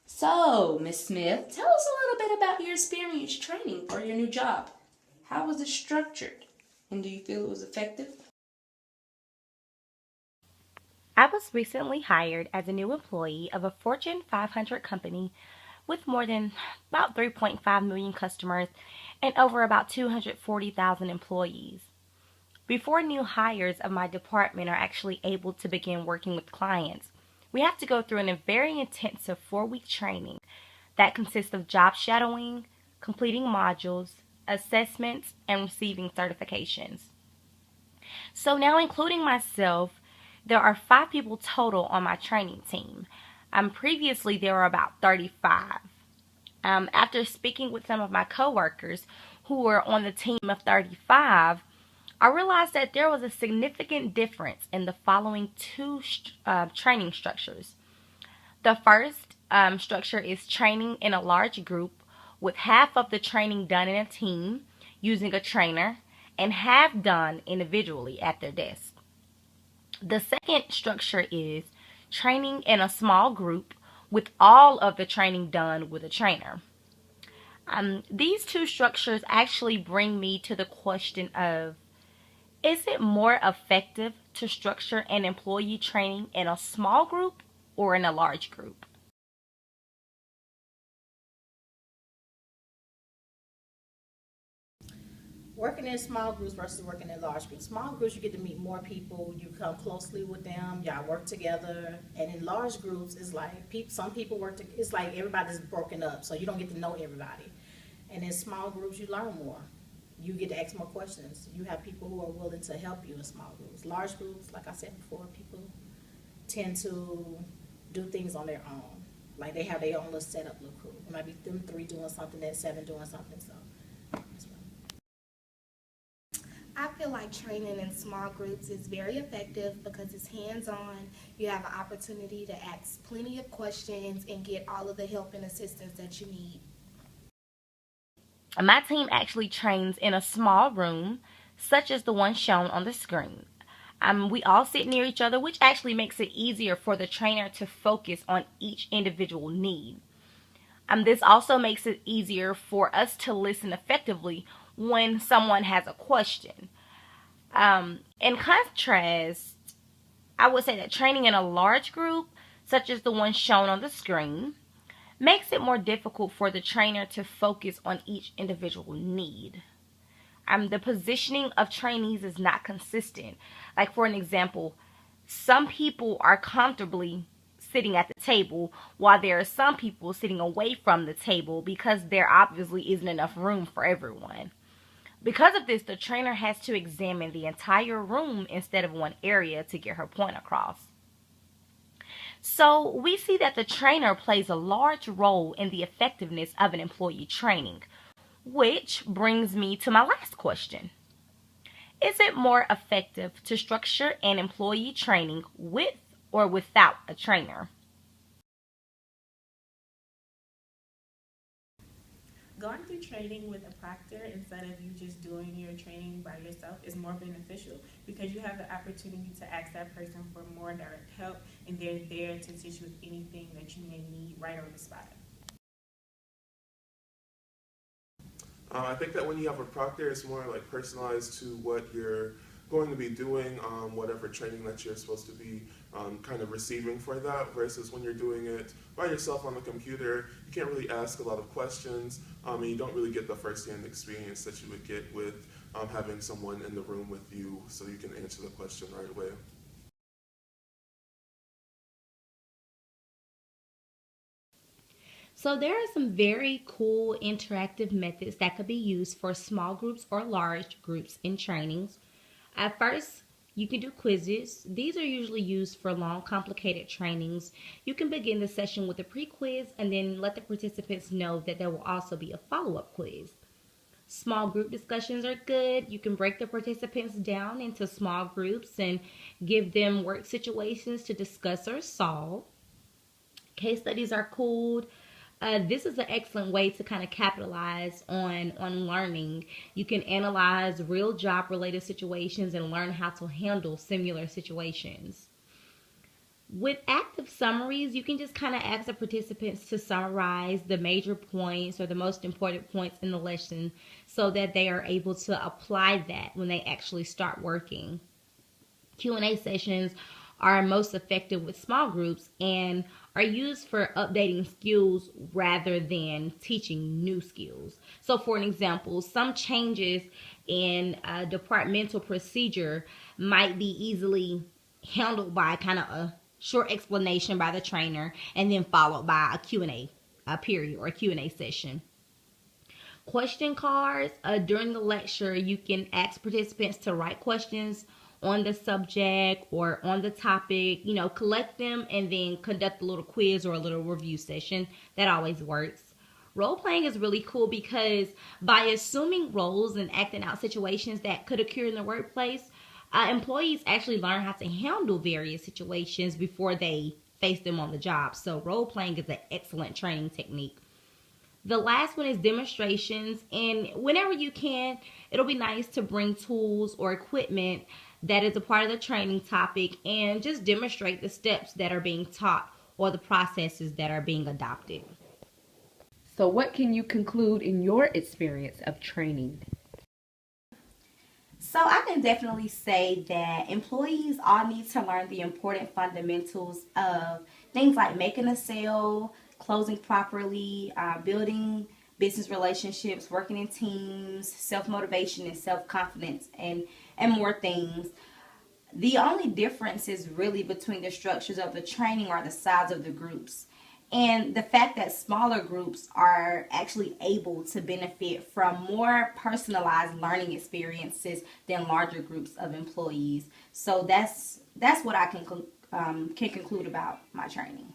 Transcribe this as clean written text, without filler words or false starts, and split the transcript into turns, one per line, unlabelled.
So, Miss Smith, tell us a little bit about your experience training for your new job. How was it structured? And do you feel it was effective?
I was recently hired as a new employee of a Fortune 500 company with more than about 3.5 million customers and over about 240,000 employees. Before new hires of my department are actually able to begin working with clients, we have to go through a very intensive 4-week training that consists of job shadowing, completing modules, assessments, and receiving certifications. So now, including myself, there are 5 people total on my training team. Previously, there were about 35. After speaking with some of my coworkers who were on the team of 35, I realized that there was a significant difference in the following two training structures. The first structure is training in a large group, with half of the training done in a team using a trainer and half done individually at their desk. The second structure is training in a small group with all of the training done with a trainer. These two structures actually bring me to the question of, is it more effective to structure an employee training in a small group or in a large group?
Working in small groups versus working in large groups. Small groups, you get to meet more people, you come closely with them, y'all work together. And in large groups, it's like some people it's like everybody's broken up, so you don't get to know everybody. And in small groups, you learn more. You get to ask more questions. You have people who are willing to help you in small groups. Large groups, like I said before, people tend to do things on their own. Like they have their own little setup, little crew. It might be them 3 doing something, that 7 doing something. So that's what.
I feel like training in small groups is very effective because it's hands-on. You have an opportunity to ask plenty of questions and get all of the help and assistance that you need.
My team actually trains in a small room, such as the one shown on the screen. We all sit near each other, which actually makes it easier for the trainer to focus on each individual need. This also makes it easier for us to listen effectively when someone has a question. In contrast, I would say that training in a large group, such as the one shown on the screen, makes it more difficult for the trainer to focus on each individual need. The positioning of trainees is not consistent. Like, for an example, some people are comfortably sitting at the table while there are some people sitting away from the table because there obviously isn't enough room for everyone. Because of this, the trainer has to examine the entire room instead of one area to get her point across. So we see that the trainer plays a large role in the effectiveness of an employee training, which brings me to my last question. Is it more effective to structure an employee training with or without a trainer?
Going through training with a proctor instead of you just doing your training by yourself is more beneficial because you have the opportunity to ask that person for more direct help, and they're there to assist you with anything that you may need right on the spot.
I think that when you have a proctor, it's more like personalized to what you're going to be doing, whatever training that you're supposed to be kind of receiving for that, versus when you're doing it by yourself on the computer, you can't really ask a lot of questions, and you don't really get the first-hand experience that you would get with having someone in the room with you so you can answer the question right away.
So there are some very cool interactive methods that could be used for small groups or large groups in trainings. At first, you can do quizzes. These are usually used for long, complicated trainings. You can begin the session with a pre-quiz and then let the participants know that there will also be a follow-up quiz. Small group discussions are good. You can break the participants down into small groups and give them work situations to discuss or solve. Case studies are cool. this is an excellent way to kind of capitalize on learning. You can analyze real job related situations and learn how to handle similar situations. With active summaries, you can just kind of ask the participants to summarize the major points or the most important points in the lesson so that they are able to apply that when they actually start working. Q&A sessions are most effective with small groups and are used for updating skills rather than teaching new skills. So for an example, some changes in a departmental procedure might be easily handled by kind of a short explanation by the trainer and then followed by a Q&A period or a Q&A session. Question cards. During the lecture, you can ask participants to write questions on the subject or on the topic, collect them and then conduct a little quiz or a little review session. That always works. Role playing is really cool because by assuming roles and acting out situations that could occur in the workplace, employees actually learn how to handle various situations before they face them on the job. So role playing is an excellent training technique. The last one is demonstrations, and whenever you can, it'll be nice to bring tools or equipment that is a part of the training topic and just demonstrate the steps that are being taught or the processes that are being adopted.
So what can you conclude in your experience of training?
So I can definitely say that employees all need to learn the important fundamentals of things like making a sale, closing properly, building business relationships, working in teams, self-motivation and self-confidence, and more things. The only difference is really between the structures of the training or the size of the groups. And the fact that smaller groups are actually able to benefit from more personalized learning experiences than larger groups of employees. So that's what I can conclude about my training.